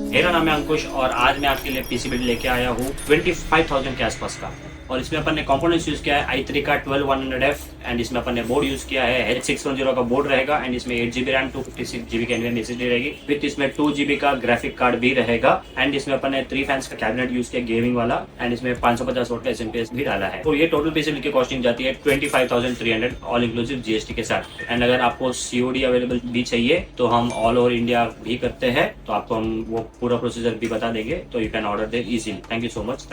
मेरा नाम है अंकुश और आज मैं आपके लिए पीसी बिल्ड लेके आया हूँ 25,000 के आसपास का। और इसमें अपन ने कंपोनेंट्स यूज किया है i3 का 12100F एंड इसमें अपन ने बोर्ड यूज किया है H610 का बोर्ड रहेगा एंड इसमें 8GB रैम 256GB की NVMe SSD रहेगी विथ इसमें 2GB का ग्राफिक कार्ड भी रहेगा एंड इसमें अपन ने 3 फैंस का कैबिनेट यूज किया गेमिंग वाला एंड इसमें 550 वोल्ट का SMPS भी डाला है। तो ये टोटल पीसी बिल्ड की कॉस्टिंग जाती है 25,300 ऑल इंक्लूसिव GST के साथ। एंड अगर आपको COD अवेलेबल भी चाहिए तो हम ऑल ओवर इंडिया भी करते हैं, तो आपको हम वो पूरा प्रोसीजर भी बता देंगे, तो you can order there easily. Thank you so much.